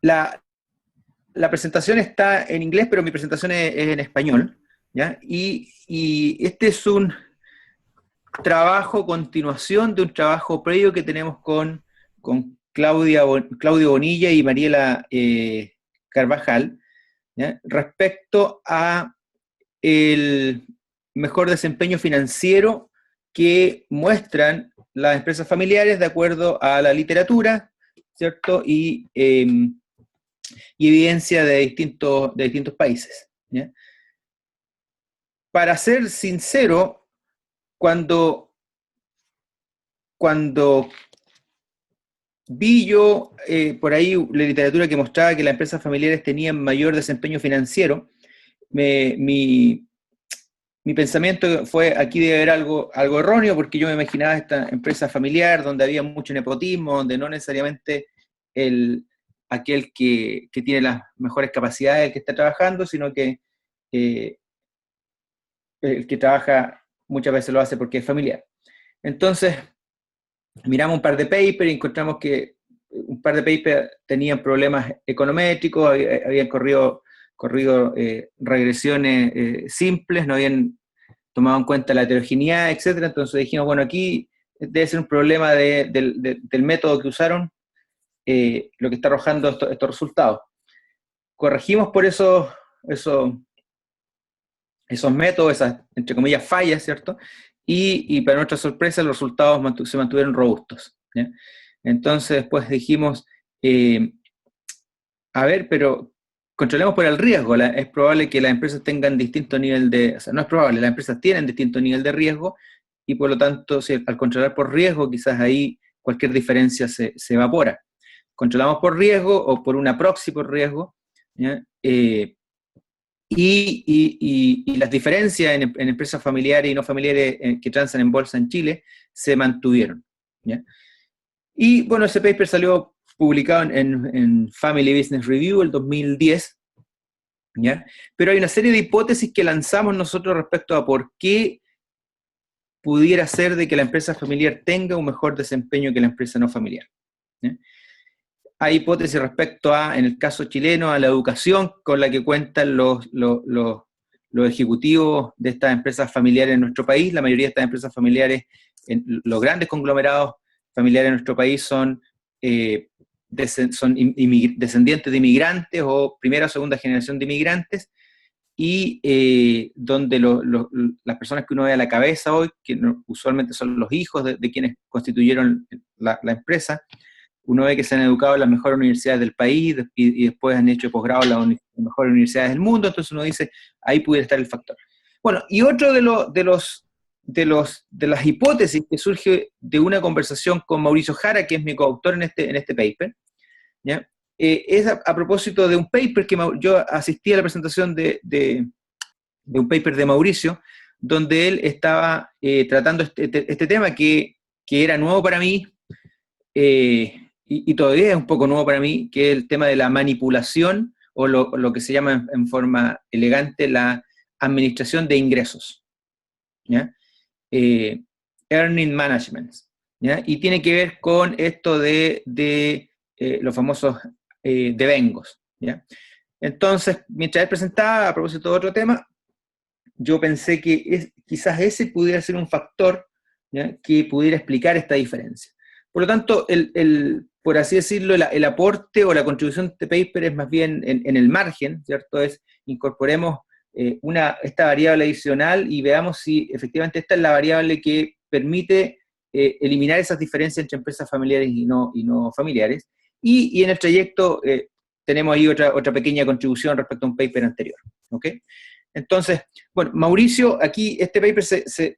la, la presentación está en inglés, pero mi presentación es en español, ¿ya? Y este es un trabajo, continuación de un trabajo previo que tenemos con Claudio Bonilla y Mariela Carvajal, ¿ya? Respecto a el mejor desempeño financiero que muestran las empresas familiares de acuerdo a la literatura, ¿cierto? Y evidencia de distintos países, ¿ya? Para ser sincero, cuando vi yo por ahí la literatura que mostraba que las empresas familiares tenían mayor desempeño financiero, mi pensamiento fue, aquí debe haber algo erróneo, porque yo me imaginaba esta empresa familiar donde había mucho nepotismo, donde no necesariamente aquel que tiene las mejores capacidades el que está trabajando, sino que eh, el que trabaja muchas veces lo hace porque es familiar. Entonces, miramos un par de papers y encontramos que un par de papers tenían problemas econométricos, habían corrido regresiones simples, no habían tomado en cuenta la heterogeneidad, etcétera. Entonces dijimos, bueno, aquí debe ser un problema del método que usaron, lo que está arrojando estos resultados. Corregimos por esos métodos, esas, entre comillas, fallas, ¿cierto? Y para nuestra sorpresa los resultados se mantuvieron robustos, ¿ya? Entonces después dijimos, a ver, pero controlemos por el riesgo. Es probable que las empresas tengan distinto nivel o sea, no es probable, las empresas tienen distinto nivel de riesgo y por lo tanto, si al controlar por riesgo, quizás ahí cualquier diferencia se evapora. Controlamos por riesgo o por una proxy por riesgo, ¿ya? Y las diferencias en empresas familiares y no familiares que transan en bolsa en Chile se mantuvieron, ¿ya? Y bueno, ese paper salió publicado en Family Business Review el 2010, ¿ya? Pero hay una serie de hipótesis que lanzamos nosotros respecto a por qué pudiera ser de que la empresa familiar tenga un mejor desempeño que la empresa no familiar, ¿ya? Hay hipótesis respecto a, en el caso chileno, a la educación con la que cuentan los ejecutivos de estas empresas familiares en nuestro país. La mayoría de estas empresas familiares, los grandes conglomerados familiares en nuestro país son descendientes de inmigrantes o primera o segunda generación de inmigrantes, y donde las personas que uno ve a la cabeza hoy, que usualmente son los hijos de quienes constituyeron la empresa, uno ve que se han educado en las mejores universidades del país y después han hecho posgrado en las mejores universidades del mundo, entonces uno dice, ahí pudiera estar el factor. Bueno, y otro de las hipótesis que surge de una conversación con Mauricio Jara, que es mi coautor en este paper, ¿ya? Es a propósito de un paper que yo asistí a la presentación de un paper de Mauricio, donde él estaba tratando este tema que era nuevo para mí, y todavía es un poco nuevo para mí, que es el tema de la manipulación, o lo que se llama en forma elegante la administración de ingresos, ¿ya? Earning management, ¿ya? Y tiene que ver con esto de los famosos devengos, ¿ya? Entonces, mientras él presentaba, a propósito de otro tema, yo pensé que quizás ese pudiera ser un factor, ¿ya?, que pudiera explicar esta diferencia. Por lo tanto, por así decirlo, el aporte o la contribución de este paper es más bien en el margen, ¿cierto? Es incorporemos esta variable adicional y veamos si efectivamente esta es la variable que permite eliminar esas diferencias entre empresas familiares y no familiares. Y en el trayecto tenemos ahí otra pequeña contribución respecto a un paper anterior, ¿ok? Entonces, bueno, Mauricio, aquí este paper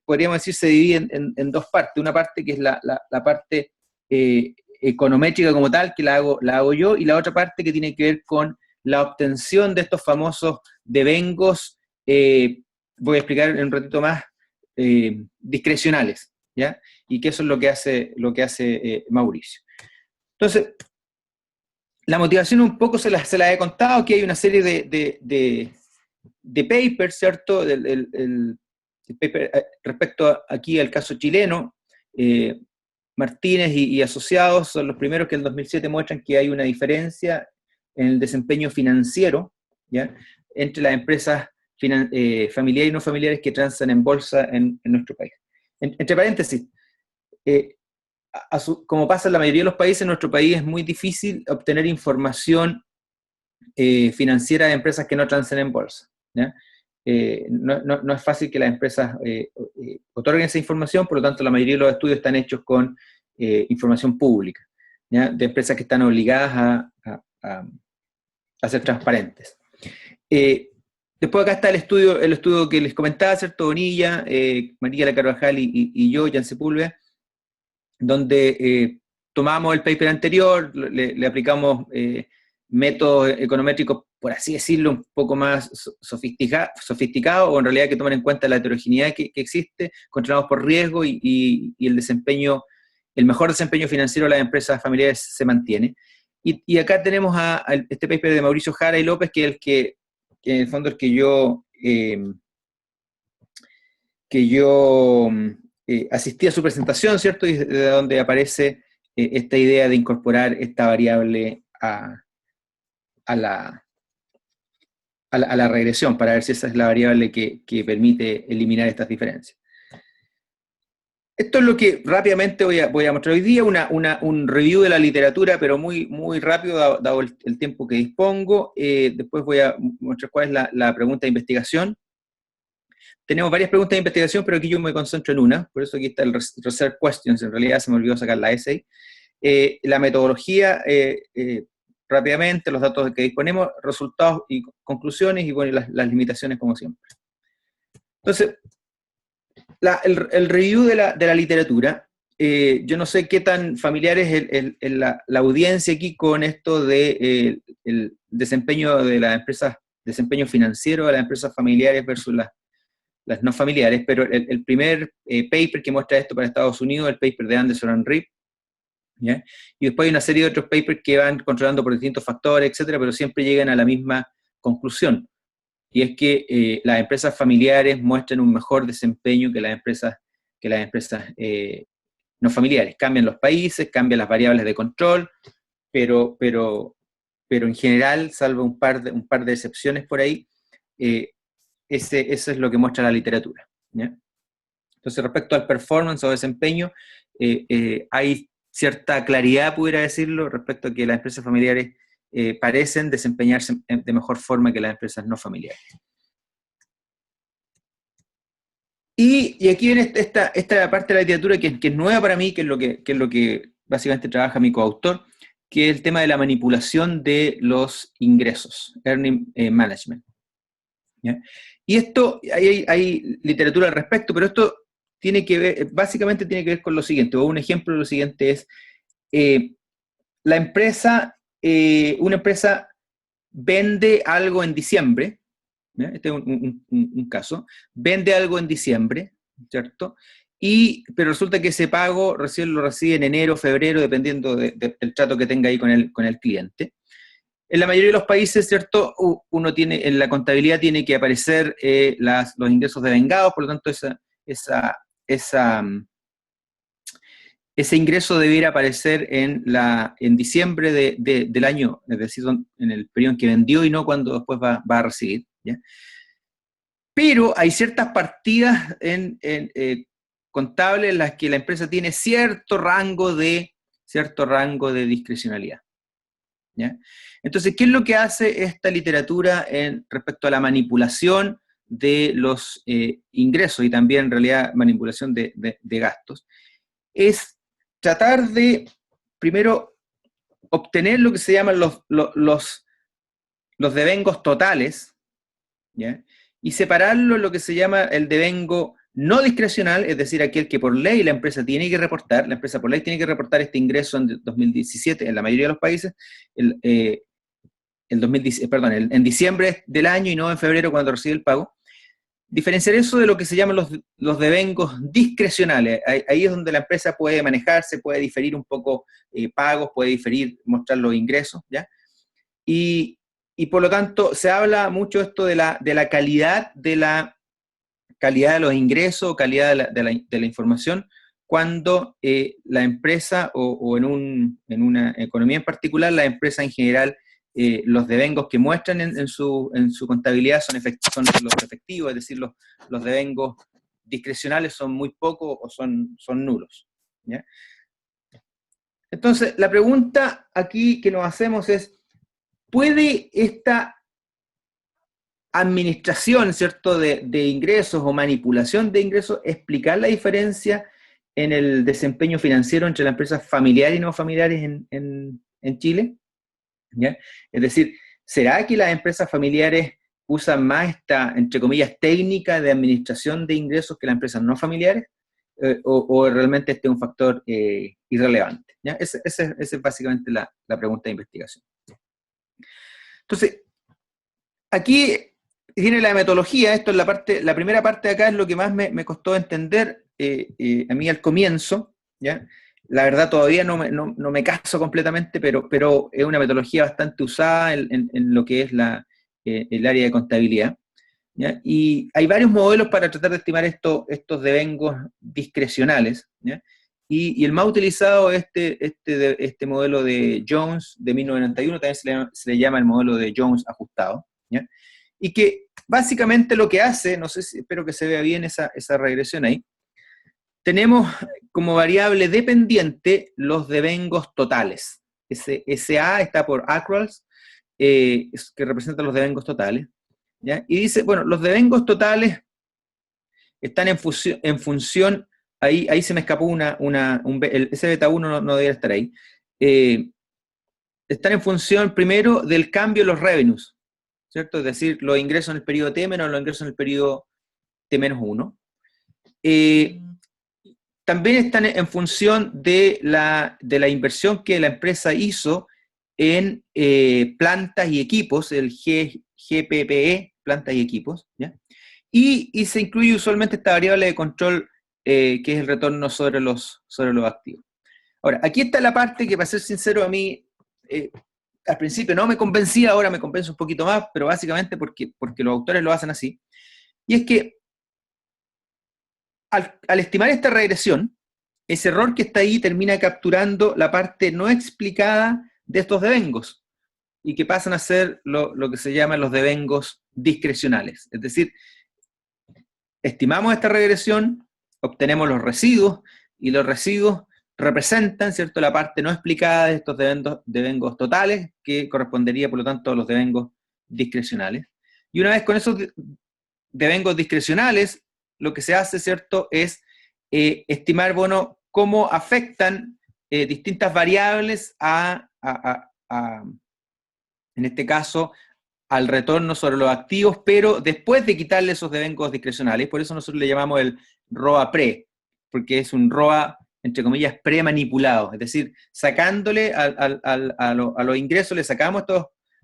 podríamos decir se divide en dos partes. Una parte que es la parte econométrica como tal, que la hago yo, y la otra parte que tiene que ver con la obtención de estos famosos devengos, voy a explicar en un ratito más, discrecionales, ¿ya? Y que eso es lo que hace Mauricio. Entonces, la motivación un poco se la he contado, que hay una serie de papers, ¿cierto? El paper, respecto aquí al caso chileno, Martínez y asociados son los primeros que en 2007 muestran que hay una diferencia en el desempeño financiero, ¿ya?, entre las empresas familiares y no familiares que transan en bolsa en nuestro país. Entre paréntesis, como pasa en la mayoría de los países, en nuestro país es muy difícil obtener información financiera de empresas que no transan en bolsa, ¿ya? No es fácil que las empresas otorguen esa información, por lo tanto la mayoría de los estudios están hechos con información pública, ¿ya?, de empresas que están obligadas a ser transparentes. Después acá está el estudio que les comentaba, ¿cierto?, Bonilla, María La Carvajal y yo, Jan Sepúlveda, donde tomamos el paper anterior, le aplicamos métodos econométricos, por así decirlo, un poco más sofisticados, o en realidad que toman en cuenta la heterogeneidad que existe, controlados por riesgo y el mejor desempeño financiero de las empresas familiares se mantiene. Y acá tenemos a este paper de Mauricio Jara y López, que es que en el fondo asistí a su presentación, ¿cierto?, y de donde aparece esta idea de incorporar esta variable a la regresión, para ver si esa es la variable que permite eliminar estas diferencias. Esto es lo que rápidamente voy a mostrar hoy día, un review de la literatura, pero muy, muy rápido, dado el tiempo que dispongo. Después voy a mostrar cuál es la pregunta de investigación. Tenemos varias preguntas de investigación, pero aquí yo me concentro en una, por eso aquí está el Research Questions, en realidad se me olvidó sacar la essay. La metodología, rápidamente, los datos que disponemos, resultados y conclusiones, y bueno, las limitaciones como siempre. Entonces, el review de la literatura, yo no sé qué tan familiar es la audiencia aquí con esto de el desempeño de las empresas, desempeño financiero de las empresas familiares versus las no familiares, pero el primer paper que muestra esto para Estados Unidos, el paper de Anderson and Rip, ¿ya? Y después hay una serie de otros papers que van controlando por distintos factores, etcétera, pero siempre llegan a la misma conclusión, y es que las empresas familiares muestran un mejor desempeño que las empresas no familiares. Cambian los países, cambian las variables de control, pero en general, salvo un par de excepciones por ahí, eso es lo que muestra la literatura, ¿ya? Entonces, respecto al performance o desempeño, hay cierta claridad, pudiera decirlo, respecto a que las empresas familiares parecen desempeñarse de mejor forma que las empresas no familiares. Y aquí viene esta parte de la literatura que es nueva para mí, que es lo que básicamente trabaja mi coautor, que es el tema de la manipulación de los ingresos, earning management, ¿ya? Y esto, hay literatura al respecto, pero esto tiene que ver, básicamente tiene que ver con lo siguiente, o un ejemplo de lo siguiente es, una empresa vende algo en diciembre, ¿ya? Este es un caso, vende algo en diciembre, ¿cierto? Pero resulta que ese pago recién lo recibe en enero, febrero, dependiendo del trato que tenga ahí con el cliente. En la mayoría de los países, ¿cierto?, en la contabilidad tiene que aparecer los ingresos devengados, por lo tanto ese ingreso debiera aparecer en diciembre del año, es decir, en el periodo en que vendió y no cuando después va a recibir, ¿ya? Pero hay ciertas partidas contables en las que la empresa tiene cierto rango de discrecionalidad, ¿ya? Entonces, ¿qué es lo que hace esta literatura respecto a la manipulación de los ingresos y también, en realidad, manipulación de gastos? Es tratar de, primero, obtener lo que se llaman los devengos totales, ¿ya? Y separarlo en lo que se llama el devengo no discrecional, es decir, aquel que por ley la empresa tiene que reportar. La empresa por ley tiene que reportar este ingreso en 2017, en la mayoría de los países, en diciembre del año y no en febrero cuando recibe el pago. Diferenciar eso de lo que se llaman los devengos discrecionales. Ahí es donde la empresa puede manejarse, puede diferir un poco pagos, puede diferir, mostrar los ingresos, ¿ya? Y por lo tanto, se habla mucho esto de la calidad de los ingresos, calidad de la información, cuando la empresa, o en una economía en particular, la empresa en general los devengos que muestran en su contabilidad son los efectivos, es decir, los devengos discrecionales son muy pocos o son nulos, ¿ya? Entonces, la pregunta aquí que nos hacemos es, ¿puede esta administración, ¿cierto?, de ingresos o manipulación de ingresos explicar la diferencia en el desempeño financiero entre las empresas familiares y no familiares en Chile? ¿Ya? Es decir, ¿será que las empresas familiares usan más esta, entre comillas, técnica de administración de ingresos que las empresas no familiares? ¿O realmente este es un factor irrelevante? ¿Ya? Esa es básicamente la pregunta de investigación. Entonces, aquí tiene la metodología, esto es la primera parte de acá es lo que más me costó entender a mí al comienzo, ¿ya? La verdad todavía no me caso completamente, pero es una metodología bastante usada en lo que es el área de contabilidad, ¿ya? Y hay varios modelos para tratar de estimar estos devengos discrecionales, ¿ya? Y el más utilizado es este modelo de Jones de 1991, también se le llama el modelo de Jones ajustado, ¿ya? Y que básicamente lo que hace, no sé si, espero que se vea bien esa regresión ahí, tenemos como variable dependiente los devengos totales. Ese A está por accruals, que representa los devengos totales, ¿ya? Y dice, bueno, los devengos totales están en función ahí se me escapó ese beta 1 no debería estar ahí, están en función primero del cambio de los revenues, ¿cierto? Es decir, los ingresos en el periodo T menos los ingresos en el periodo T-1. También están en función de la inversión que la empresa hizo en plantas y equipos, el GPPE, plantas y equipos, ¿ya? Y se incluye usualmente esta variable de control que es el retorno sobre los activos. Ahora, aquí está la parte que, para ser sincero, a mí al principio no me convencía, ahora me convence un poquito más, pero básicamente porque los autores lo hacen así. Y es que al estimar esta regresión, ese error que está ahí termina capturando la parte no explicada de estos devengos, y que pasan a ser lo que se llaman los devengos discrecionales. Es decir, estimamos esta regresión, obtenemos los residuos, y los residuos representan, ¿cierto?, la parte no explicada de estos devengos totales, que correspondería, por lo tanto, a los devengos discrecionales. Y una vez con esos devengos discrecionales, lo que se hace, ¿cierto?, es estimar, bueno, cómo afectan distintas variables en este caso, al retorno sobre los activos, pero después de quitarle esos devengos discrecionales. Por eso nosotros le llamamos el ROA pre, porque es un ROA, entre comillas, pre-manipulado, es decir, sacándole a los ingresos, le sacamos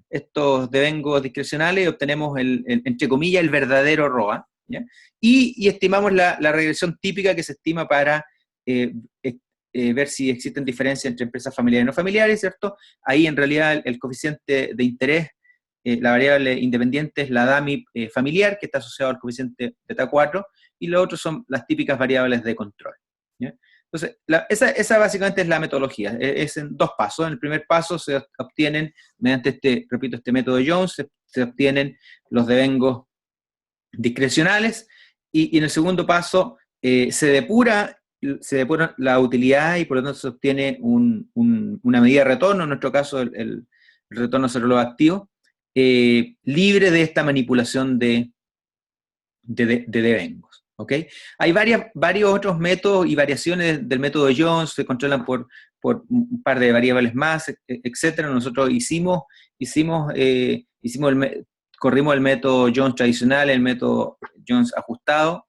estos devengos discrecionales y obtenemos, entre comillas, el verdadero ROA, ¿ya? Y estimamos la regresión típica que se estima para ver si existen diferencias entre empresas familiares y no familiares, ¿cierto? Ahí en realidad el coeficiente de interés, la variable independiente es la DAMI familiar, que está asociado al coeficiente beta 4, y los otros son las típicas variables de control, ¿ya? Entonces, esa básicamente es la metodología, es en dos pasos. En el primer paso se obtienen, mediante este método de Jones, se obtienen los devengos discrecionales, y en el segundo paso se depura la utilidad y por lo tanto se obtiene una medida de retorno, en nuestro caso el retorno sobre los activos, libre de esta manipulación de devengos, ¿ok? Hay varios otros métodos y variaciones del método de Jones, se controlan por un par de variables más, etcétera. Nosotros corrimos el método Jones tradicional, el método Jones ajustado,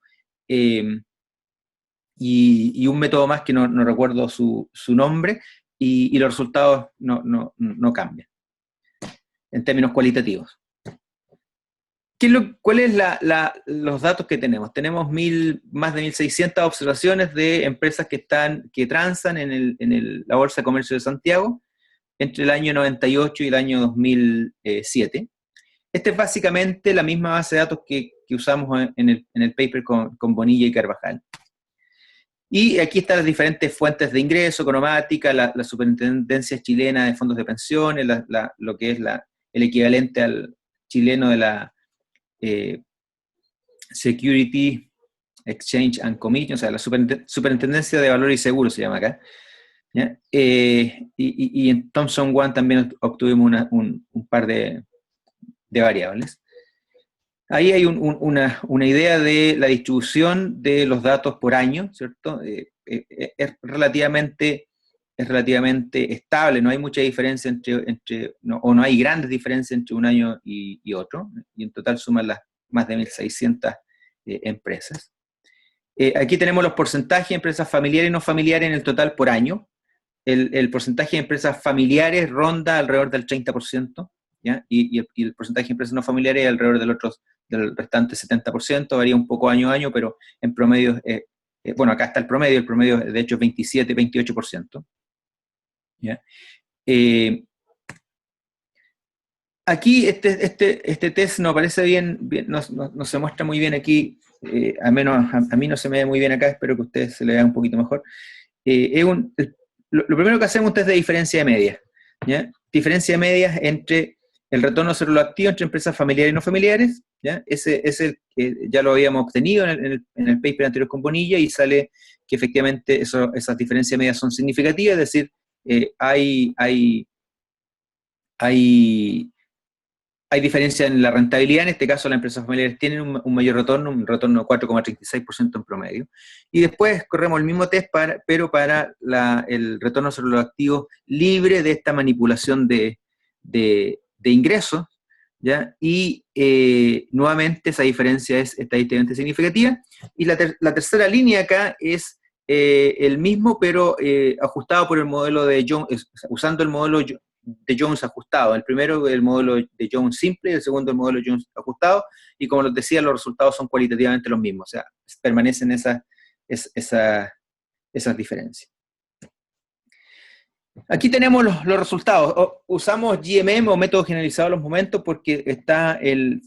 y un método más que no recuerdo su nombre, y los resultados no cambian en términos cualitativos. ¿Cuáles son los datos que tenemos? Tenemos más de 1.600 observaciones de empresas que transan en la Bolsa de Comercio de Santiago entre el año 98 y el año 2007. Esta es básicamente la misma base de datos que usamos en el paper con Bonilla y Carvajal. Y aquí están las diferentes fuentes de ingreso, economática, la Superintendencia Chilena de Fondos de Pensiones, lo que es el equivalente al chileno de la Security Exchange and Commission, o sea, la Superintendencia de Valores y Seguros se llama acá. ¿Ya? Y en Thomson One también obtuvimos un par de variables. Ahí hay una idea de la distribución de los datos por año, ¿cierto? Es relativamente estable, no hay mucha diferencia no hay grandes diferencias entre un año y otro, y en total suman las más de 1.600 empresas. Aquí tenemos los porcentajes de empresas familiares y no familiares en el total por año. El porcentaje de empresas familiares ronda alrededor del 30%, ¿ya? Y el porcentaje de empresas no familiares alrededor del restante 70%, varía un poco año a año, pero en promedio, bueno, acá está el promedio de hecho es 27-28%. ¿Ya? Aquí este test nos parece bien no se muestra muy bien aquí, al menos a mí no se me ve muy bien acá, espero que a ustedes se le vea un poquito mejor. Lo primero que hacemos es un test de diferencia de medias, ¿ya? Diferencia de medias entre el retorno sobre lo activo entre empresas familiares y no familiares, ¿ya? Ese es el que ya lo habíamos obtenido en el paper anterior con Bonilla, y sale que efectivamente esas diferencias de medias son significativas, es decir, hay diferencia en la rentabilidad. En este caso las empresas familiares tienen un mayor retorno, un retorno de 4,36% en promedio. Y después corremos el mismo test, pero para el retorno sobre los activos libre de esta manipulación de ingresos, ¿ya? Y nuevamente esa diferencia es estadísticamente significativa. Y la tercera línea acá es el mismo, pero ajustado por el modelo de Jones, usando el modelo de Jones ajustado. El primero el modelo de Jones simple, y el segundo el modelo de Jones ajustado, y como les decía, los resultados son cualitativamente los mismos, o sea, permanecen esas diferencias. Aquí tenemos los resultados. Usamos GMM o método generalizado de los momentos porque está el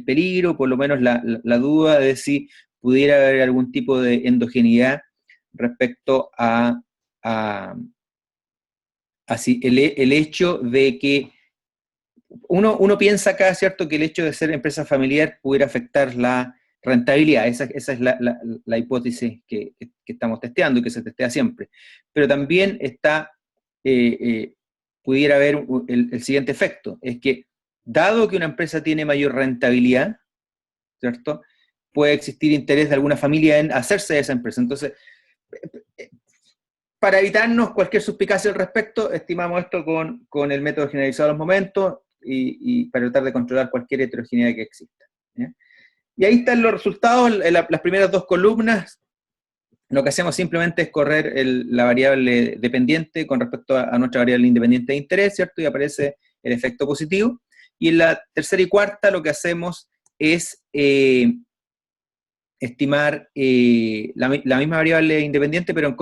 peligro, por lo menos la duda de si pudiera haber algún tipo de endogeneidad respecto a así, el hecho de que uno piensa acá, ¿cierto?, que el hecho de ser empresa familiar pudiera afectar la rentabilidad. Esa es la hipótesis que estamos testeando y que se testea siempre. Pero también pudiera haber el siguiente efecto, es que dado que una empresa tiene mayor rentabilidad, ¿cierto?, puede existir interés de alguna familia en hacerse de esa empresa. Entonces, para evitarnos cualquier suspicacia al respecto, estimamos esto con el método generalizado de los momentos y para tratar de controlar cualquier heterogeneidad que exista, ¿ya? Y ahí están los resultados, las primeras dos columnas. Lo que hacemos simplemente es correr la variable dependiente con respecto a nuestra variable independiente de interés, ¿cierto? Y aparece el efecto positivo. Y en la tercera y cuarta lo que hacemos es estimar la misma variable independiente, pero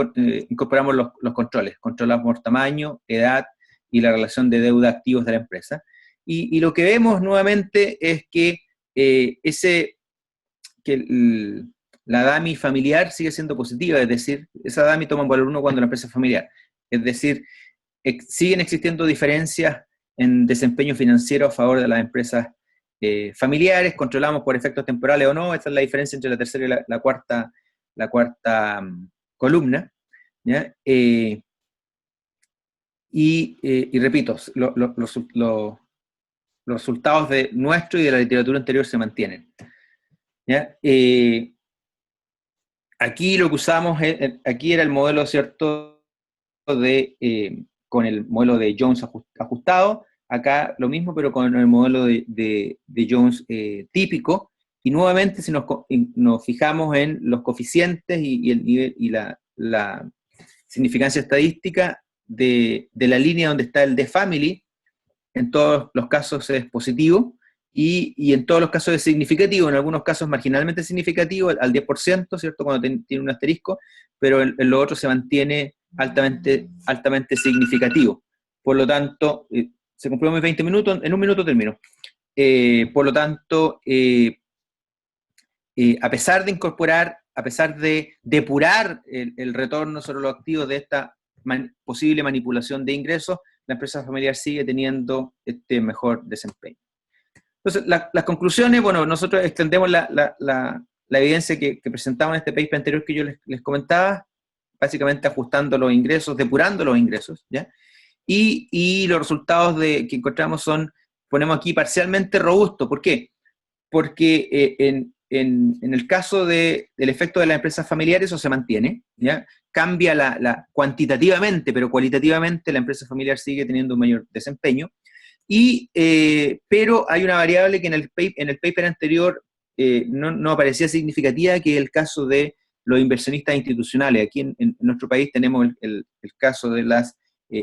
incorporamos los controles. Controlamos por tamaño, edad y la relación de deuda activos de la empresa. Y lo que vemos nuevamente es que la DAMI familiar sigue siendo positiva, es decir, esa DAMI toma un valor 1 cuando la empresa es familiar. Es decir, siguen existiendo diferencias en desempeño financiero a favor de las empresas familiares. Controlamos por efectos temporales o no. Esta es la diferencia entre la tercera y la cuarta columna, ¿ya? Y repito, los resultados de nuestro y de la literatura anterior se mantienen, ¿ya? Aquí lo que usamos, aquí era el modelo, ¿cierto?, con el modelo de Jones ajustado. Acá lo mismo, pero con el modelo de Jones típico. Y nuevamente, si nos fijamos en los coeficientes y el nivel y la significancia estadística de la línea donde está el de family, en todos los casos es positivo, y en todos los casos es significativo, en algunos casos marginalmente significativo, al 10%, ¿cierto?, cuando tiene un asterisco, pero en lo otro se mantiene altamente significativo. Por lo tanto, se cumplió mis 20 minutos, en un minuto termino. Por lo tanto, a pesar de depurar el retorno sobre los activos de esta posible manipulación de ingresos, la empresa familiar sigue teniendo este mejor desempeño. Entonces, las conclusiones, bueno, nosotros extendemos la evidencia que presentamos en este paper anterior que yo les comentaba, básicamente ajustando los ingresos, depurando los ingresos, ¿ya? Y los resultados que encontramos ponemos aquí parcialmente robusto. ¿Por qué? Porque en el caso del efecto de las empresas familiares eso se mantiene, ¿ya? Cambia cuantitativamente, pero cualitativamente la empresa familiar sigue teniendo un mayor desempeño. Pero hay una variable que en el paper anterior no aparecía significativa, que es el caso de los inversionistas institucionales. Aquí en nuestro país tenemos el caso de las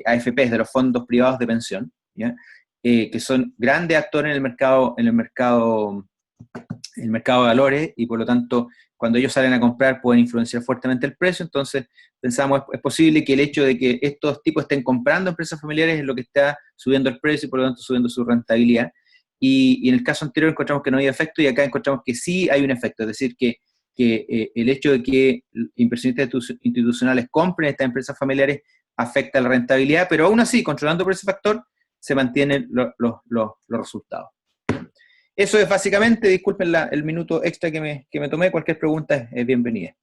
AFPs, de los fondos privados de pensión, ¿ya? Que son grandes actores en el mercado de valores, y por lo tanto, cuando ellos salen a comprar pueden influenciar fuertemente el precio. Entonces pensamos, es posible que el hecho de que estos tipos estén comprando empresas familiares es lo que está subiendo el precio y por lo tanto subiendo su rentabilidad. Y en el caso anterior encontramos que no había efecto, y acá encontramos que sí hay un efecto, es decir, que el hecho de que inversionistas institucionales compren estas empresas familiares afecta la rentabilidad, pero aún así, controlando por ese factor, se mantienen los resultados. Eso es básicamente. Disculpen el minuto extra que me tomé. Cualquier pregunta es bienvenida.